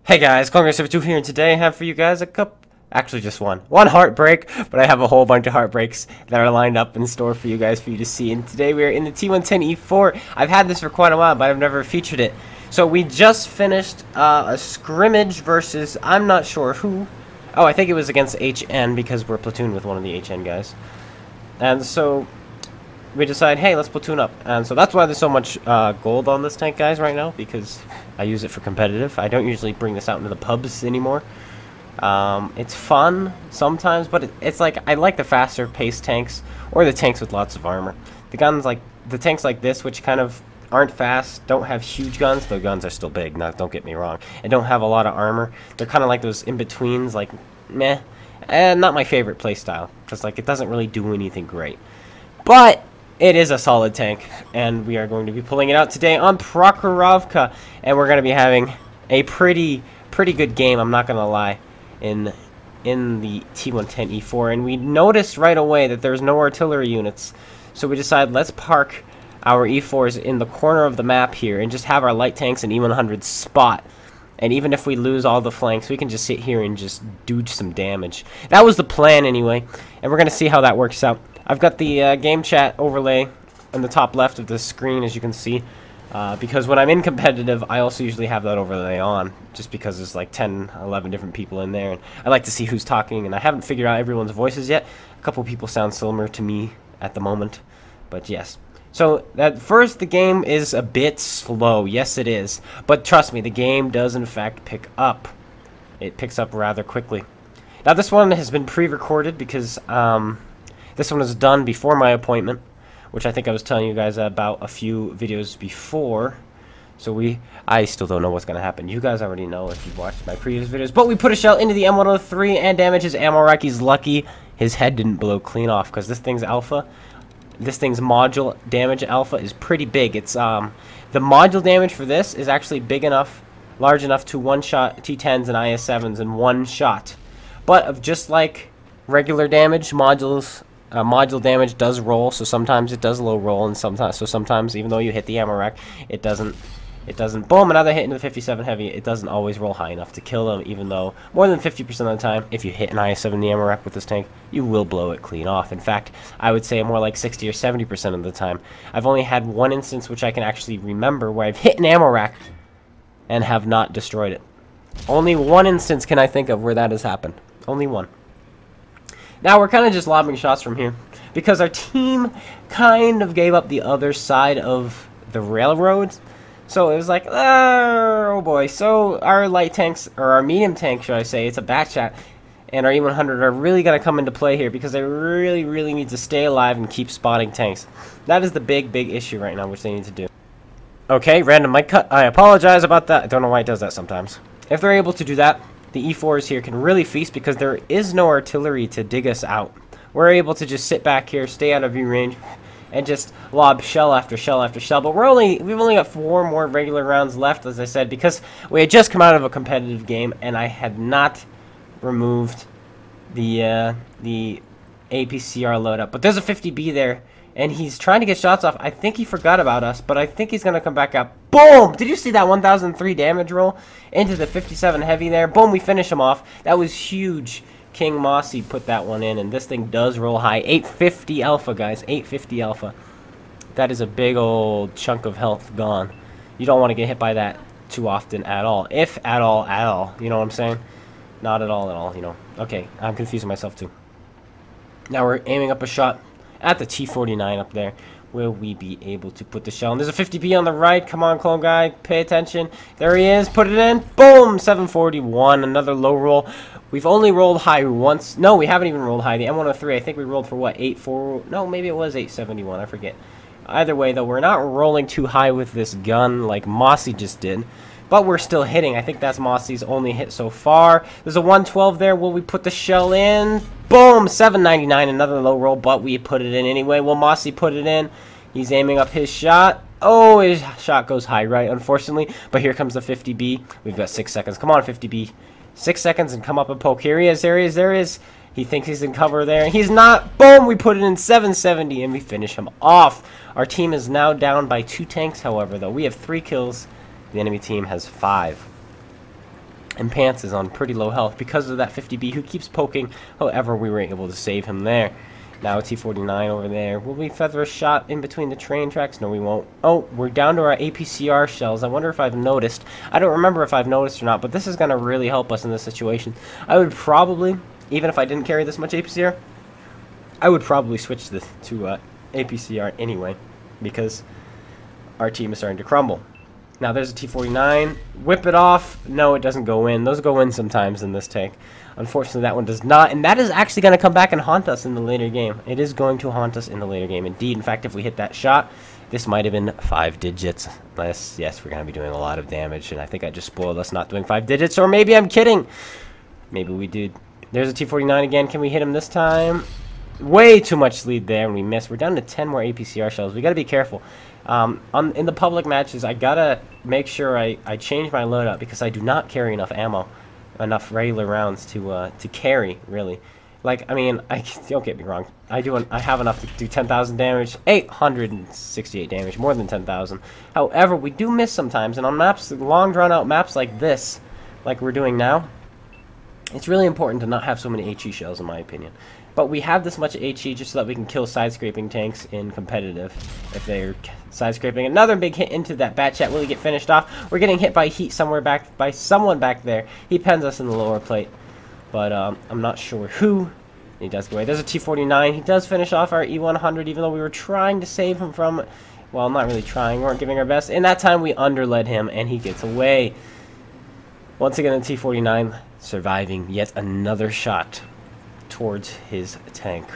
Hey guys, Congress72 here, and today I have for you guys actually just one heartbreak, but I have a whole bunch of heartbreaks that are lined up in store for you guys for you to see. And today we are in the T110E4. I've had this for quite a while, but I've never featured it. So we just finished a scrimmage versus, I'm not sure who. Oh, I think it was against HN because we're platooned with one of the HN guys. And so we decide, hey, let's platoon up. And so that's why there's so much gold on this tank, guys, right now, because I use it for competitive. I don't usually bring this out into the pubs anymore. It's fun sometimes, but it's like, I like the faster paced tanks, or the tanks with lots of armor. The tanks like this, which kind of aren't fast, don't have huge guns. The guns are still big, don't get me wrong, and don't have a lot of armor. They're kind of like those in-betweens, like, meh. And not my favorite playstyle, because like, it doesn't really do anything great. But it is a solid tank, and we are going to be pulling it out today on Prokhorovka, and we're going to be having a pretty good game, I'm not going to lie, in the T110E4. And we noticed right away that there's no artillery units, so we decided let's park our E4s in the corner of the map here and just have our light tanks and E100s spot. And even if we lose all the flanks, we can just sit here and just do some damage. That was the plan anyway, and we're going to see how that works out. I've got the game chat overlay in the top left of the screen, as you can see, because when I'm in competitive, I also usually have that overlay on, just because there's like 10, 11 different people in there, and I like to see who's talking, and I haven't figured out everyone's voices yet. A couple people sound similar to me at the moment, but yes. So, at first, the game is a bit slow. Yes, it is. But trust me, the game does, in fact, pick up. It picks up rather quickly. Now, this one has been pre-recorded because this one was done before my appointment, which I think I was telling you guys about a few videos before. So I still don't know what's going to happen. You guys already know if you've watched my previous videos. But we put a shell into the M103 and damage his ammo rack. He's lucky his head didn't blow clean off, because this thing's alpha. This thing's module damage alpha is pretty big. It's the module damage for this is actually big enough, large enough to one-shot T10s and IS-7s in one shot. But of just like regular damage, module damage does roll. So sometimes it does low roll, and sometimes even though you hit the ammo rack, it doesn't. Boom, another hit into the 57 heavy. It doesn't always roll high enough to kill them, even though more than 50% of the time, if you hit an IS-7 in the ammo rack with this tank, you will blow it clean off. In fact, I would say more like 60 or 70% of the time. I've only had one instance which I can actually remember where I've hit an ammo rack and have not destroyed it. Only one instance can I think of where that has happened. Only one. Now we're kind of just lobbing shots from here, because our team kind of gave up the other side of the railroads. So it was like, oh boy. So our light tanks, or our medium tank, should I say, it's a back chat, and our E100 are really going to come into play here, because they really need to stay alive and keep spotting tanks. That is the big issue right now, which they need to do. Okay, random mic cut. I apologize about that. I don't know why it does that sometimes. If they're able to do that, the E4s here can really feast, because there is no artillery to dig us out. We're able to just sit back here, stay out of view range, and just lob shell after shell after shell. But we've only got 4 more regular rounds left, as I said, because we had just come out of a competitive game, and I had not removed the APCR loadout. But there's a 50B there, and he's trying to get shots off. I think he forgot about us, but I think he's going to come back up. Boom! Did you see that 1003 damage roll into the 57 heavy there? Boom, we finish him off. That was huge. King Mossy put that one in, and this thing does roll high. 850 alpha, guys. 850 alpha. That is a big old chunk of health gone. You don't want to get hit by that too often at all. If at all. You know what I'm saying? Not at all, you know. Okay, I'm confusing myself too. Now we're aiming up a shot at the T49 up there. Will we be able to put the shell in? There's a 50B on the right. Come on, clone guy. Pay attention. There he is. Put it in. Boom! 741. Another low roll. We've only rolled high once. No, we haven't even rolled high. The M103, I think we rolled for what? 8.4? No, maybe it was 871. I forget. Either way, though, we're not rolling too high with this gun like Mossy just did. But we're still hitting. I think that's Mossy's only hit so far. There's a 112 there. Will we put the shell in? Boom! 799. Another low roll, but we put it in anyway. Will Mossy put it in? He's aiming up his shot. Oh, his shot goes high right, unfortunately. But here comes the 50B. We've got 6 seconds. Come on, 50B. 6 seconds and come up and poke. Here he is. There he is. There he is. He thinks he's in cover there. He's not. Boom! We put it in 770 and we finish him off. Our team is now down by 2 tanks, however, though. We have 3 kills. The enemy team has 5. And Pants is on pretty low health because of that 50B who keeps poking. However, we were able to save him there. Now a T49 over there. Will we feather a shot in between the train tracks? No, we won't. Oh, we're down to our APCR shells. I wonder if I've noticed. I don't remember if I've noticed or not, but this is going to really help us in this situation. I would probably, even if I didn't carry this much APCR, I would probably switch this to APCR anyway, because our team is starting to crumble. Now there's a T49. Whip it off. No, it doesn't go in. Those go in sometimes in this tank. Unfortunately, that one does not. And that is actually going to come back and haunt us in the later game. It is going to haunt us in the later game. Indeed. In fact, if we hit that shot, this might have been 5 digits. Yes, we're going to be doing a lot of damage. And I think I just spoiled us not doing 5 digits. Or maybe I'm kidding. Maybe we did. There's a T49 again. Can we hit him this time? Way too much lead there, and we missed. We're down to 10 more APCR shells. We got to be careful. In the public matches, I gotta make sure I change my loadout because I do not carry enough ammo, enough regular rounds to carry, really. Like, I mean, don't get me wrong. I have enough to do 10,000 damage, 868 damage, more than 10,000. However, we do miss sometimes, and on maps, long drawn-out maps like this, like we're doing now, it's really important to not have so many HE shells, in my opinion. But we have this much HE just so that we can kill side-scraping tanks in competitive if they're side-scraping. Another big hit into that bat chat. Will he get finished off? We're getting hit by heat somewhere back by someone back there. He pens us in the lower plate, but I'm not sure who. He does go away. There's a T49. He does finish off our E100, even though we were trying to save him from, well, not really trying. We weren't giving our best. In that time, we underled him, and he gets away. Once again, the T49 surviving yet another shot towards his tank.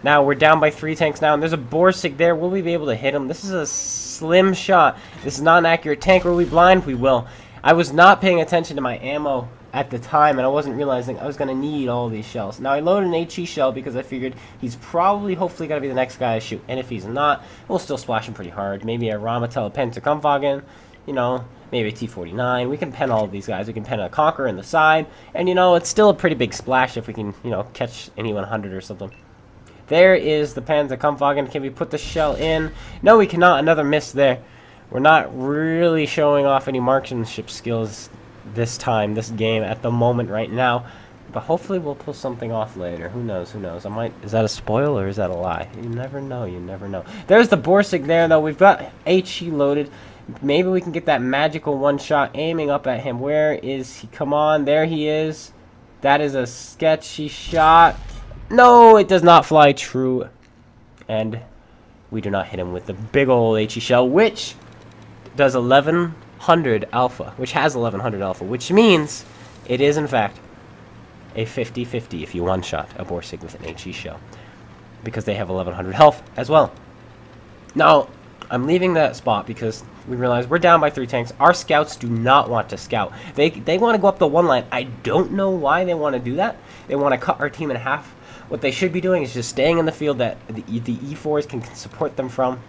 Now we're down by 3 tanks now, and there's a Borsig there. Will we be able to hit him? This is a slim shot. This is not an accurate tank. Will we blind? We will. I was not paying attention to my ammo at the time, and I wasn't realizing I was going to need all these shells. Now I loaded an HE shell because I figured he's probably, hopefully, going to be the next guy I shoot. And if he's not, we'll still splash him pretty hard. Maybe a Ramatel, a Pentakumvagen, you know, maybe a T49. We can pen all of these guys. We can pen a Conqueror in the side. And, you know, it's still a pretty big splash if we can, you know, catch any 100 or something. There is the Pentakumvagen. Can we put the shell in? No, we cannot. Another miss there. We're not really showing off any marksmanship skills this time, this game, at the moment right now. But hopefully we'll pull something off later. Who knows? Who knows? Is that a spoil or is that a lie? You never know. You never know. There's the Borsig there, though. We've got HE loaded. Maybe we can get that magical one-shot aiming up at him. Where is he? Come on. There he is. That is a sketchy shot. No, it does not fly true. And we do not hit him with the big old HE shell, which does 1100 alpha, which has 1100 alpha, which means it is, in fact, a 50-50 if you one-shot a Borsig with an HE shell, because they have 1100 health as well. Now, I'm leaving that spot because we realize we're down by 3 tanks. Our scouts do not want to scout. They want to go up the one line. I don't know why they want to do that. They want to cut our team in half. What they should be doing is just staying in the field that the E4s can support them from,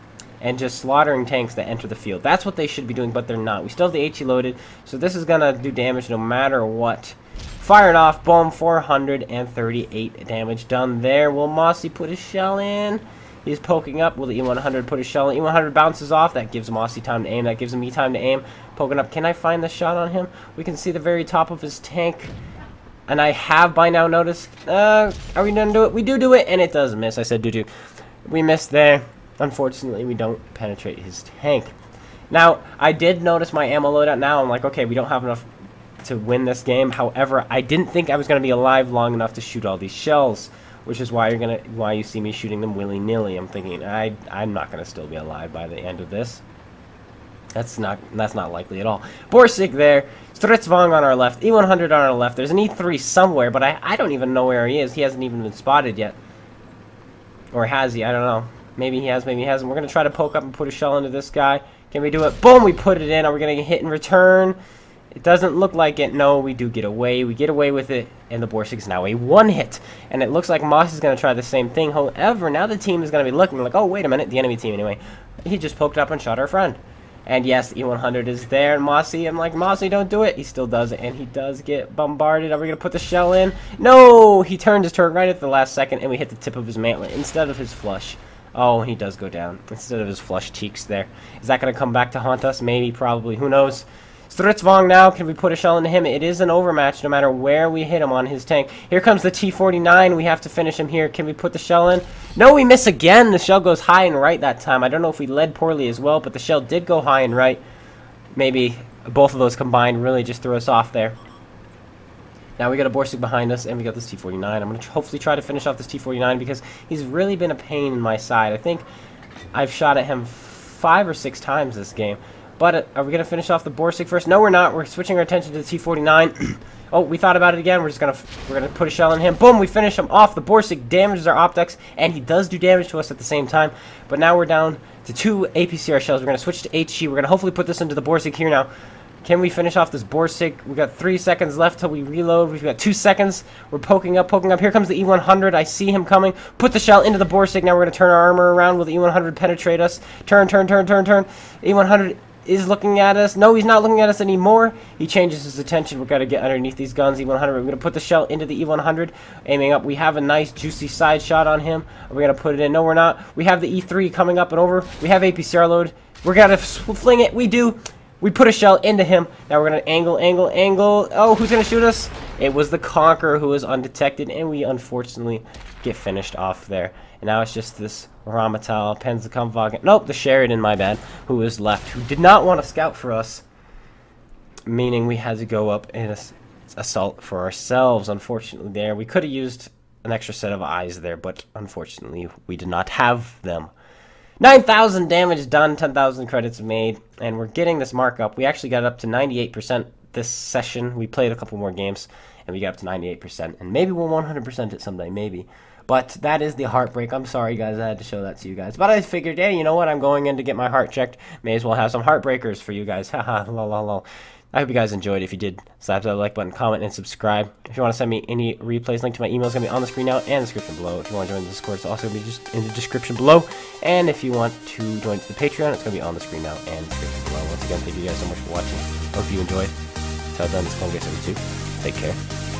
and just slaughtering tanks that enter the field. That's what they should be doing, but they're not. We still have the HE loaded, so this is going to do damage no matter what. Fired off, boom, 438 damage done there. Will Mossy put his shell in? He's poking up. Will the E100 put his shell in? E100 bounces off. That gives Mossy time to aim. That gives me time to aim. Poking up. Can I find the shot on him? We can see the very top of his tank. And I have by now noticed. Are we going to do it? We do it, and it does miss. I said do. We missed there. Unfortunately, we don't penetrate his tank. Now, I did notice my ammo loadout. Now I'm like, okay, we don't have enough to win this game. However, I didn't think I was going to be alive long enough to shoot all these shells, which is why you see me shooting them willy-nilly. I'm thinking I'm not going to still be alive by the end of this. That's not likely at all. Borsig there, Stritzvong on our left, E100 on our left. There's an E3 somewhere, but I don't even know where he is. He hasn't even been spotted yet. Or has he? I don't know. Maybe he has, maybe he hasn't. We're going to try to poke up and put a shell into this guy. Can we do it? Boom, we put it in. Are we going to get hit in return? It doesn't look like it. No, we do get away. We get away with it, and the Borsig is now a one-hit. And it looks like Moss is going to try the same thing. However, now the team is going to be looking like, oh, wait a minute, the enemy team anyway. He just poked up and shot our friend. And yes, the E100 is there, and Mossy, I'm like, Mossy, don't do it. He still does it, and he does get bombarded. Are we going to put the shell in? No! He turned his turret right at the last second, and we hit the tip of his mantlet instead of his flush. Oh, and he does go down instead of his flush cheeks there. Is that going to come back to haunt us? Maybe, probably. Who knows? Stritzvong now, can we put a shell into him? It is an overmatch no matter where we hit him on his tank. Here comes the T49. We have to finish him here. Can we put the shell in? No, we miss again. The shell goes high and right that time. I don't know if we led poorly as well, but the shell did go high and right. Maybe both of those combined really just threw us off there. Now we got a Borsig behind us, and we got this T49. I'm going to hopefully try to finish off this T49 because he's really been a pain in my side. I think I've shot at him 5 or 6 times this game. But are we going to finish off the Borsig first? No, we're not. We're switching our attention to the T49. Oh, we thought about it again. We're gonna put a shell in him. Boom, we finish him off. The Borsig damages our optics, and he does do damage to us at the same time. But now we're down to 2 APCR shells. We're going to switch to HG. We're going to hopefully put this into the Borsig here now. Can we finish off this Borsig? We've got 3 seconds left till we reload. We've got 2 seconds. We're poking up, poking up. Here comes the E100. I see him coming. Put the shell into the Borsig. Now we're going to turn our armor around. Will the E100 penetrate us? Turn, turn, turn, turn, turn. E100 is looking at us. No, he's not looking at us anymore. He changes his attention. We've got to get underneath these guns. E100. We're going to put the shell into the E100. Aiming up. We have a nice, juicy side shot on him. Are we going to put it in? No, we're not. We have the E3 coming up and over. We have APCR load. We're going to fling it. We do. We put a shell into him. Now we're going to angle, angle, angle. Oh, who's going to shoot us? It was the Conqueror who was undetected, and we unfortunately get finished off there. And now it's just this Ramatal, Pensacola, nope, the Sheridan, my bad, who was left, who did not want to scout for us, meaning we had to go up and assault for ourselves, unfortunately, there. We could have used an extra set of eyes there, but unfortunately, we did not have them. 9,000 damage done, 10,000 credits made, and we're getting this markup. We actually got up to 98% this session. We played a couple more games, and we got up to 98%, and maybe we'll 100% it someday, maybe. But that is the heartbreak. I'm sorry, guys, I had to show that to you guys. But I figured, hey, you know what? I'm going in to get my heart checked. May as well have some heartbreakers for you guys. Haha, lol, lol, lol. I hope you guys enjoyed. If you did, slap that like button, comment, and subscribe. If you want to send me any replays, link to my email is going to be on the screen now and the description below. If you want to join the Discord, it's also going to be just in the description below. And if you want to join the Patreon, it's going to be on the screen now and the description below. Once again, thank you guys so much for watching. Hope you enjoyed. Till then, this is Clone Guys 72. Take care,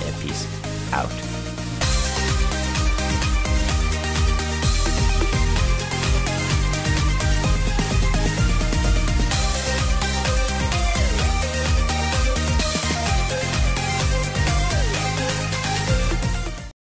and peace out.